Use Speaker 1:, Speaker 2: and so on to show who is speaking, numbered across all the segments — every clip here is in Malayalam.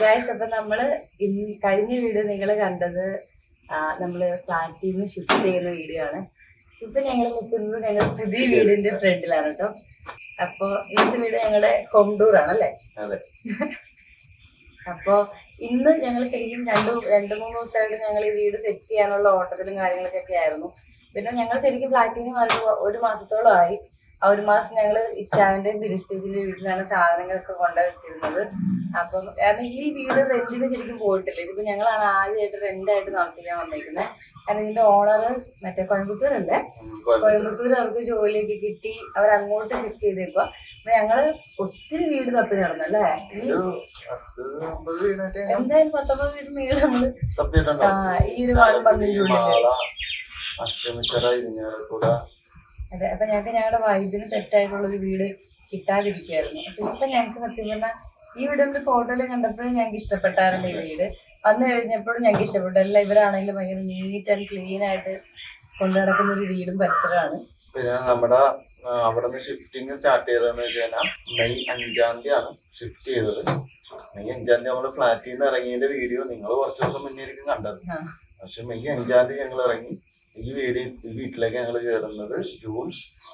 Speaker 1: ഗൈസ്, അപ്പൊ നമ്മള് കഴിഞ്ഞ വീഡിയോ നിങ്ങൾ കണ്ടത് നമ്മള് ഫ്ലാറ്റിൽ നിന്ന് ഷിഫ്റ്റ് ചെയ്യുന്ന വീഡിയോ ആണ്. ഇപ്പൊ ഞങ്ങൾ നിൽക്കുന്നത് ഞങ്ങൾ പുതിയ വീടിന്റെ ഫ്രണ്ടിലാണ് കേട്ടോ. അപ്പൊ ഇന്നത്തെ വീട് ഞങ്ങളുടെ ഹോം ടൂർ ആണല്ലേ. അപ്പൊ ഇന്ന് ഞങ്ങൾ ശരിക്കും രണ്ട് മൂന്ന് ദിവസമായിട്ട് ഞങ്ങൾ ഈ വീട് സെറ്റ് ചെയ്യാനുള്ള ഓട്ടത്തിലും കാര്യങ്ങളൊക്കെ ആയിരുന്നു. പിന്നെ ഞങ്ങൾ ശരിക്കും ഫ്ലാറ്റിൽ നിന്ന് ഒരു മാസത്തോളമായി. ആ ഒരു മാസം ഞങ്ങൾ ഇച്ചാവിന്റെയും ബിരിസ്റ്റേജിന്റെ വീട്ടിലാണ് സാധനങ്ങളൊക്കെ കൊണ്ടുവച്ചിരുന്നത്. അപ്പം കാരണം ഈ വീട് റെന്റിന് ശരിക്കും പോയിട്ടില്ല. ഇതിപ്പോ ഞങ്ങളാണ് ആദ്യമായിട്ട് റെന്റായിട്ട് താമസിക്കാൻ വന്നിരിക്കുന്നത്. കാരണം ഇതിന്റെ ഓണർ മറ്റേ കോയമ്പത്തൂരല്ലേ, കോയമ്പത്തൂർ അവർക്ക് ജോലിയൊക്കെ കിട്ടി അവർ അങ്ങോട്ട് ഷിഫ്റ്റ് ചെയ്തേക്കുക. അപ്പൊ ഞങ്ങള് ഒത്തിരി വീട് തപ്പി നടന്നല്ലേ. എന്തായാലും 19 വീട് മേളിൽ നമ്മള് ഈ ഒരു പന്ത്രണ്ടിനുള്ളിൽ. അതെ, അപ്പൊ ഞങ്ങൾക്ക് ഞങ്ങളുടെ വൈദ്യുതി സെറ്റായിട്ടുള്ളൊരു വീട് കിട്ടാതിരിക്കുകയായിരുന്നു. അപ്പൊ ഇപ്പൊ ഞങ്ങൾക്ക് സത്യം പറഞ്ഞാൽ ഈ വീടിന്റെ ഫോട്ടോയില് കണ്ടപ്പോഴും ഞങ്ങൾക്ക് ഇഷ്ടപ്പെട്ടായിരുന്നു. ഈ വീട് വന്നു കഴിഞ്ഞപ്പോഴും ഞങ്ങൾക്ക് ഇഷ്ടപ്പെട്ടു. എല്ലാം ഇവരാണെങ്കിലും ഭയങ്കര നീറ്റ് ആൻഡ് ക്ലീൻ ആയിട്ട് കൊണ്ടു നടക്കുന്ന ഒരു വീടും പരിസരമാണ്.
Speaker 2: പിന്നെ നമ്മുടെ അവിടെ നിന്ന് ഷിഫ്റ്റിംഗ് സ്റ്റാർട്ട് ചെയ്തതെന്ന് വെച്ച് കഴിഞ്ഞാൽ മെയ് 5-ാം തീയതിയാണ് ഷിഫ്റ്റ് ചെയ്തത്. മെയ് 5-ാം തീയതി നമ്മള് ഫ്ലാറ്റിൽ നിന്ന് ഇറങ്ങിയതിന്റെ വീഡിയോ നിങ്ങൾ കുറച്ച് ദിവസം മുന്നേ ആയിരിക്കും കണ്ടത്. പക്ഷെ മെയ് 5-ാം തീയതി ഞങ്ങൾ ഇറങ്ങി. ഈ വീട്ടിലേക്ക് ഞങ്ങൾ കയറുന്നത് ജൂൺ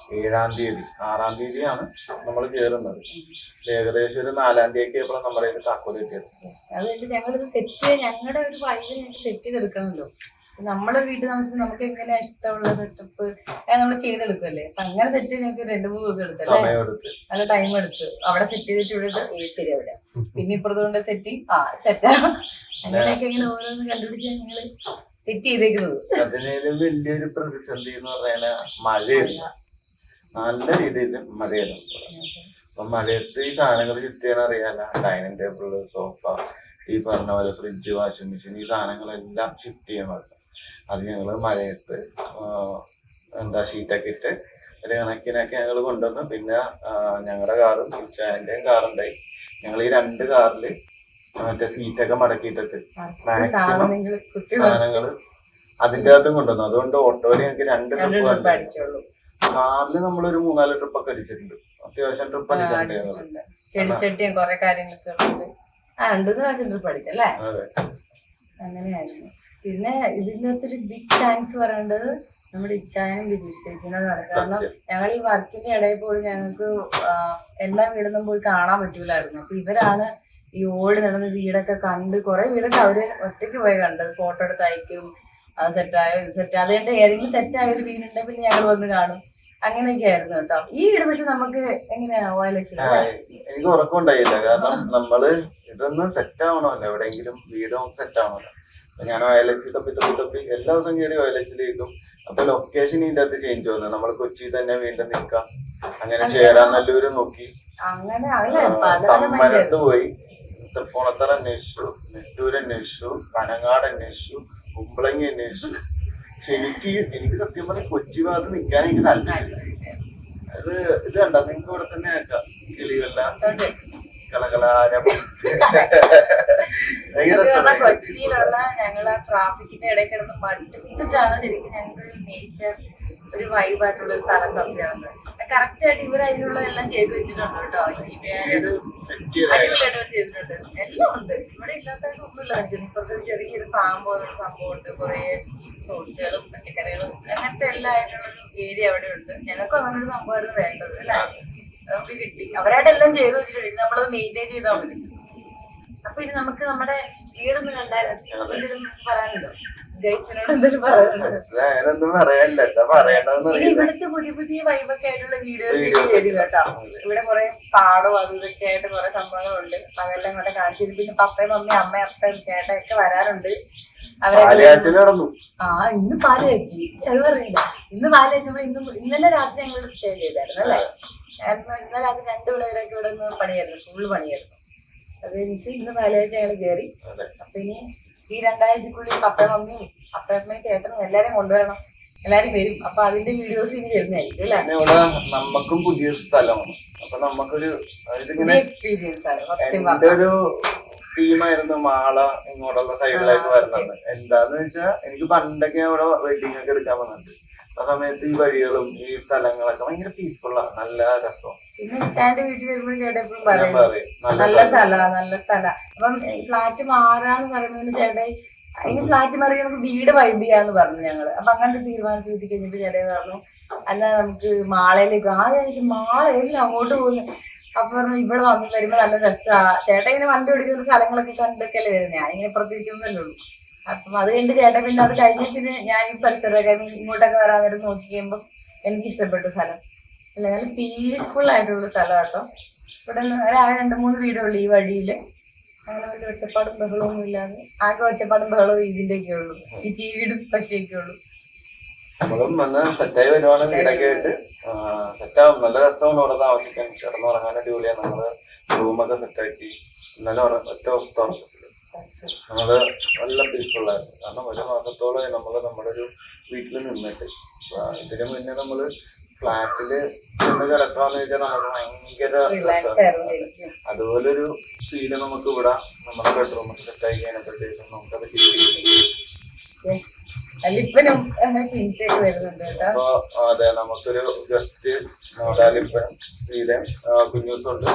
Speaker 2: 7-ാം തീയതി. 6-ാം തീയതിയാണ് നമ്മൾ കയറുന്നത്. ഏകദേശം ഒരു 4-ാം തീയതി ആയപ്പോൾ നമ്മുടെ കയ്യിൽ താക്കോൽ കിട്ടിയത്.
Speaker 1: അതുകൊണ്ട് ഞങ്ങളിത് ഞങ്ങളുടെ ഒരു വൈബ് ഞങ്ങൾക്ക് സെറ്റ് ചെയ്തെടുക്കണമല്ലോ. നമ്മളെ വീട്ടിൽ താമസിച്ച് നമുക്ക് എങ്ങനെ ഇഷ്ടമുള്ള സെറ്റപ്പ് നമ്മൾ ചെയ്തെടുക്കുമല്ലേ. അപ്പൊ അങ്ങനെ സെറ്റ് ഞങ്ങൾക്ക് 2-3 ദിവസം എടുത്തല്ലേ, നല്ല ടൈം എടുത്ത് അവിടെ സെറ്റ് ചെയ്തിട്ട് ഇവിടെ ശരി അവിടെ പിന്നെ ഇപ്പുറത്ത് കൊണ്ട് സെറ്റിങ് സെറ്റാ അങ്ങനെയൊക്കെ ഇങ്ങനെ ഓരോന്ന് കണ്ടുപിടിച്ച് ഞങ്ങള് സെറ്റ് ചെയ്തേക്കുന്നത്.
Speaker 2: അതിനേലും വലിയൊരു പ്രതിസന്ധി എന്ന് പറയുന്നത് മഴയില്ല. നല്ല രീതിയിൽ മഴയായിരുന്നു. അപ്പൊ മഴയത്ത് ഈ സാധനങ്ങൾ ഷിഫ്റ്റ് ചെയ്യാൻ അറിയാല. ഡൈനിങ് ടേബിള്, സോഫ, ഈ പറഞ്ഞ പോലെ ഫ്രിഡ്ജ്, വാഷിംഗ് മെഷീൻ, ഈ സാധനങ്ങളെല്ലാം ഷിഫ്റ്റ് ചെയ്യാൻ പറ്റും. അത് ഞങ്ങള് മഴയത്ത് ഷീറ്റൊക്കെ ഇട്ട് ഒരു കണക്കിനൊക്കെ ഞങ്ങൾ കൊണ്ടുവന്നു. പിന്നെ ഞങ്ങളുടെ കാറും ഇച്ചാന്റെയും കാറുണ്ടായി. ഞങ്ങൾ ഈ 2 കാറില് മറ്റേ സീറ്റൊക്കെ മടക്കിയിട്ടിട്ട് മാക്സിമം സാധനങ്ങള് അതിന്റെ അകത്തും കൊണ്ടുവന്നു. അതുകൊണ്ട് ഓട്ടോയില് ഞങ്ങൾക്ക് 2 ട്രിപ്പ് അടിച്ചുള്ളൂ. കാറില് നമ്മളൊരു 3-4 ട്രിപ്പൊക്കെ അടിച്ചിട്ടുണ്ട്. അത്യാവശ്യം ട്രിപ്പ് അടിച്ചിട്ടുണ്ടായിരുന്നു.
Speaker 1: ചെടിച്ചട്ടിയും കുറെ കാര്യങ്ങളൊക്കെ 2-3 പ്രാവശ്യം ട്രിപ്പ് അടിച്ചല്ലേ. അങ്ങനെയായിരുന്നു. പിന്നെ ഇതിനകത്തൊരു ബിഗ് താങ്ക്സ് പറയേണ്ടത് നമ്മുടെ ഇച്ചായനും ബിരിസ്റ്റേജിനോടാണ്. കാരണം ഞങ്ങൾ ഈ വർക്കിന്റെ ഇടയിൽ പോയി ഞങ്ങൾക്ക് എല്ലാ വീടൊന്നും പോയി കാണാൻ പറ്റൂലായിരുന്നു. അപ്പൊ ഇവരാണ് ഈ ഓടി നടന്ന വീടൊക്കെ കണ്ട് കുറെ വീടൊക്കെ അവര് ഒറ്റയ്ക്ക് പോയി കണ്ടത്. ഫോട്ടോ എടുത്ത് അയക്കും, അത് സെറ്റായോ ഇത് സെറ്റ്. അതുകൊണ്ട് ഏതെങ്കിലും സെറ്റായ ഒരു വീടുണ്ടെങ്കിൽ പിന്നെ ഞങ്ങൾ വന്ന് കാണും. അങ്ങനെയൊക്കെ ആയിരുന്നു കേട്ടോ. ഈ വീട് പക്ഷെ നമുക്ക് എങ്ങനെയാ
Speaker 2: എനിക്ക് ഉറക്കമുണ്ടായില്ല. കാരണം നമ്മള് ഇതൊന്നും സെറ്റ് ആവണമല്ലോ, എവിടെയെങ്കിലും വീടും സെറ്റ് ആവണമല്ലോ. ഞാൻ OLX തപ്പി എല്ലാ ദിവസവും കയറി OLX-ലേക്കും. അപ്പൊ ലൊക്കേഷൻ ഇതിന്റെ അകത്ത് ചേഞ്ച് വന്നു. നമ്മൾ കൊച്ചി തന്നെ വീണ്ടും നിൽക്കാം. അങ്ങനെ ചേരാനല്ലൂര് നോക്കി, തമ്മനത്ത് പോയി, തൃപ്പൂണിത്തറ അന്വേഷിച്ചു, നെട്ടൂര് അന്വേഷിച്ചു, കനങ്ങാട് അന്വേഷിച്ചു, കുമ്പളങ്ങി അന്വേഷിച്ചു. പക്ഷെ എനിക്ക് സത്യം പറഞ്ഞ കൊച്ചി ഭാഗത്ത് നിൽക്കാൻ എനിക്ക് താല്പര്യമില്ല. ഇത് കണ്ട നിങ്ങൾക്ക് ഇവിടെ തന്നെ കേൾക്കാം കിളികളെല്ലാം കളകളാരം.
Speaker 1: കൊച്ചിയിലുള്ള ഞങ്ങള് ട്രാഫിക്കിന്റെ ഇടയിൽ കിടന്ന് മടുത്തിട്ടാണ് ശരിക്കും ഞങ്ങൾക്ക് നേച്ചർ ഒരു വൈബായിട്ടുള്ള ഒരു സ്ഥലം തമ്മിലാവുന്നത്. കറക്റ്റ് ആയിട്ട് ഇവർ അതിനുള്ള എല്ലാം ചെയ്ത് വെച്ചിട്ടുണ്ട് കേട്ടോ. അടിപൊളിയായിട്ട് ചെയ്തിട്ടുണ്ട്. എല്ലാം ഉണ്ട്. ഇവിടെ ഇല്ലാത്തതൊക്കെ ഒന്നുമില്ല. ഇപ്പുറത്തെ ചെറിയൊരു ഫാം പോലുള്ള സംഭവമുണ്ട്. കുറെ ഫ്രൂട്ട്സുകളും പച്ചക്കറികളും അങ്ങനത്തെ എല്ലാം ആയിട്ടുള്ളൊരു ഏരിയ അവിടെ ഉണ്ട്. ഞങ്ങൾക്ക് അങ്ങനെ ഒരു സംഭവമായിരുന്നു വേണ്ടത് അല്ലേ. നമുക്ക് കിട്ടി. അവരായിട്ട് എല്ലാം ചെയ്തു വെച്ചിട്ടുണ്ട്. നമ്മളത് മെയിൻറ്റെയിൻ ചെയ്താൽ മതി. അപ്പൊ ഇനി നമുക്ക് നമ്മുടെ വീടൊന്നും കണ്ടായിരുന്നു പറയാനുണ്ടോ? ഗൈസിനോട് എന്തെങ്കിലും പറയാനുണ്ടോ? ഇവിടുത്തെ പുതിയ പുതിയ വൈബൊക്കെ ആയിട്ടുള്ള വീഡിയോസ് ചെയ്തു കേട്ടോ. ഇവിടെ കുറെ പാടോ അതും ഇതൊക്കെ ആയിട്ട് കുറെ സംഭവങ്ങളുണ്ട്. അപ്പൊ അതെല്ലാം ഇങ്ങോട്ട് കാണിച്ചു. പിന്നെ പപ്പയും മമ്മി അമ്മയും അപ്പയും ചേട്ടയൊക്കെ വരാറുണ്ട്. ഇന്ന് പാല് കഴിച്ചു. അത് പറയില്ല. ഇന്ന് പാല് കഴിച്ചപ്പോൾ ഇന്നലെ രാത്രി ഞങ്ങൾ സ്റ്റേ ചെയ്തായിരുന്നു അല്ലേ. ഇന്നലെ രാത്രി 2 പിള്ളേരൊക്കെ ഇവിടെ നിന്ന് പണിയായിരുന്നു, ഫുള്ള് പണിയായിരുന്നു. അത് കഴിഞ്ഞിട്ട് ഇന്ന് പാലയാഴ്ച ഞങ്ങൾ കയറി. അപ്പൊ ഇനി ഈ 2 ആഴ്ചക്കുള്ളിൽ പപ്പയും മമ്മിയും അപ്പയമ്മയും ചേട്ടനും എല്ലാരും കൊണ്ടുവരണം. എല്ലാരും വരും. അപ്പൊ അതിന്റെ വീഡിയോസ് ഇനി വരുന്നതായിരിക്കും അല്ലേ.
Speaker 2: നമുക്കും പുതിയ സ്ഥലമാണ്. അപ്പൊ നമുക്കൊരു
Speaker 1: എക്സ്പീരിയൻസ് ആണ്.
Speaker 2: ഒരു ടീമായിരുന്നു മാള ഇങ്ങോട്ടുള്ള സൈഡിലേക്ക് വരുന്നത്. എന്താന്ന് വെച്ചാൽ എനിക്ക് പണ്ടൊക്കെ അവിടെ വെഡിങ് ഒക്കെ എടുക്കാൻ വന്നിട്ടുണ്ട്. ആ സമയത്ത് ഈ വഴികളും ഈ സ്ഥലങ്ങളൊക്കെ ഭയങ്കര പീസ്ഫുള്ളാണ്, നല്ല രസം.
Speaker 1: പിന്നെ ഇച്ചാന്റെ വീട്ടിൽ വരുമ്പോഴും ചേട്ടാ എപ്പോഴും പറയും നല്ല സ്ഥലമാണ്. അപ്പം ഫ്ലാറ്റ് മാറാന്ന് പറയുന്നതിന് ചേട്ടാ അതിന് ഫ്ലാറ്റ് മാറി നമുക്ക് വീട് വൈബ് ചെയ്യാന്ന് പറഞ്ഞു ഞങ്ങള്. അപ്പൊ അങ്ങനത്തെ തീരുമാനത്തിൽ എത്തി കഴിഞ്ഞിട്ട് ചേട്ടൻ പറഞ്ഞു അല്ല നമുക്ക് മാളയിലേക്ക് മാളയില്ല അങ്ങോട്ട് പോകുന്നു. അപ്പൊ പറഞ്ഞു ഇവിടെ വന്ന് വരുമ്പോ നല്ല രസമാണ്. ചേട്ടൻ ഇങ്ങനെ വണ്ടി ഓടിക്കുന്ന സ്ഥലങ്ങളൊക്കെ കണ്ടൊക്കെയല്ലേ വരുന്നത്, ഞാൻ ഇങ്ങനെ പ്രത്യേകിച്ചൊന്നുമല്ലേ ഉള്ളൂ. അപ്പം അത് കഴിഞ്ഞിട്ട് ചേട്ടൻ പിന്നെ അത് കഴിഞ്ഞ പിന്നെ ഞാൻ ഈ പരിസരമൊക്കെ ഇങ്ങോട്ടൊക്കെ വരാൻ നേരം നോക്കി കഴിയുമ്പോൾ എനിക്ക് ഇഷ്ടപ്പെട്ട സ്ഥലം അല്ല, നല്ല പീസ്ഫുൾ ആയിട്ടുള്ള സ്ഥലം കേട്ടോ. ഇവിടെ നിന്ന് 2-3 വീടുള്ളൂ ഈ വഴിയില്. അങ്ങനെ വലിയ ഒറ്റപ്പാടും ബഹളമൊന്നും ഇല്ലാതെ, ആകെ ഒറ്റപ്പാടും ബഹളവും ഇതിന്റെയൊക്കെ ഉള്ളൂ, ഈ ടിവിയുടെ പറ്റിയൊക്കെ ഉള്ളൂ.
Speaker 2: നമ്മളും വന്ന് സെറ്റായി വരുവാണ്, വീടൊക്കെ ആയിട്ട് സെറ്റാവും. നല്ല രസമാണ് ഇവിടെ താമസിക്കാൻ, കിടന്നുറങ്ങാൻ അടിപൊളിയാണ്. നമ്മള് റൂമൊക്കെ സെറ്റാക്കി ഇന്നലെ ഒറ്റ ദിവസത്തെ ഉറക്കത്തില് നമ്മള് നല്ല പീസ്ഫുള്ളായിരുന്നു. കാരണം 1 മാസത്തോളം നമ്മള് നമ്മുടെ ഒരു വീട്ടിൽ നിന്നിട്ട്. ഇതിനു മുന്നേ നമ്മള് ഫ്ലാറ്റില് നിന്ന് കിടക്കാന്ന് വെച്ചാൽ നമുക്ക് ഭയങ്കര അതുപോലൊരു ഫീല് നമുക്ക് ഇവിടെ നമ്മുടെ ബെഡ്റൂമൊക്കെ സെറ്റായി കഴിഞ്ഞപ്പോഴത്തേക്കും നമുക്കത് അപ്പൊ അതെ, നമുക്കൊരു ഗസ്റ്റ് ലിപ്പനും ശ്രീലം കുഞ്ഞൂസുണ്ട്.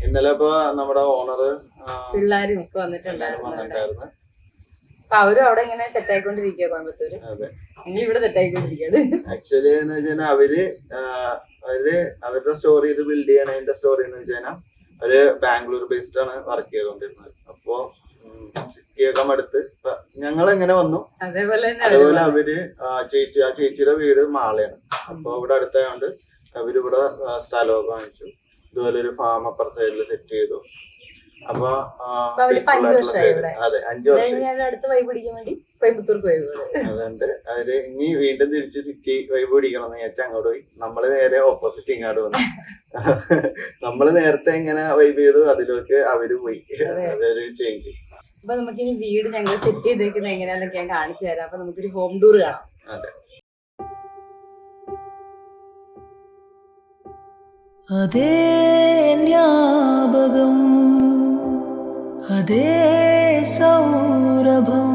Speaker 2: ഇന്നലെ ഇപ്പൊ നമ്മുടെ ഓണറ്
Speaker 1: പിള്ളേരും ഒക്കെ വന്നിട്ടുണ്ടായിരുന്നു. അപ്പൊ അവരും അവിടെ ഇങ്ങനെ സെറ്റ് ആയിക്കൊണ്ടിരിക്കുക കോയമ്പത്തൂര്. ഞങ്ങൾ ഇവിടെ സെറ്റ് ആയിക്കൊണ്ടിരിക്കുകയാണ്.
Speaker 2: ആക്ച്വലി എന്ന് വെച്ചാൽ അവര് അവരുടെ സ്റ്റോറി ഇത് ബിൽഡ് ചെയ്യണതിന്റെ സ്റ്റോറി എന്ന് വെച്ചാൽ അവര് ബാംഗ്ലൂർ ബേസ്ഡ് ആണ് വർക്ക് ചെയ്തോണ്ടിരുന്നത്. അപ്പോ സിറ്റിയൊക്കെ അടുത്ത് ഞങ്ങൾ എങ്ങനെ വന്നു അതേപോലെ അവര് ചേച്ചിയുടെ വീട് മാളയാണ്. അപ്പൊ ഇവിടെ അടുത്തായോണ്ട് അവരിവിടെ സ്ഥലമൊക്കെ വാങ്ങിച്ചു. ഇതുപോലെ ഒരു ഫാം അപ്പുറത്തെ സൈഡിൽ സെറ്റ് ചെയ്തു. അപ്പൊ അതെ 5 വർഷം
Speaker 1: അടുത്ത വൈബ് പിടിക്കാൻ വേണ്ടി കോയമ്പത്തൂർക്ക് പോയത്.
Speaker 2: അതുകൊണ്ട് അവര് ഇനി വീണ്ടും തിരിച്ച് സിറ്റി വൈബ് പിടിക്കണം എന്ന് വിചാരിച്ചാൽ അങ്ങോട്ട് പോയി. നമ്മള് നേരെ ഓപ്പോസിറ്റ് ഇങ്ങോട്ട് വന്നു. നമ്മള് നേരത്തെ എങ്ങനെ വൈബ് ചെയ്തു അതിലേക്ക് അവര് പോയി. അതൊരു ചേഞ്ച്.
Speaker 1: അപ്പൊ നമുക്കിനി വീട് ഞങ്ങൾ സെറ്റ് ചെയ്തേക്കുന്നത് എങ്ങനെയാന്നൊക്കെ ഞാൻ കാണിച്ചു തരാം. അപ്പൊ നമുക്കൊരു ഹോം ടൂർ കാണാം.
Speaker 2: അതെ.
Speaker 3: അതേ ജ്ഞാപകം, അതേ സൗരഭം.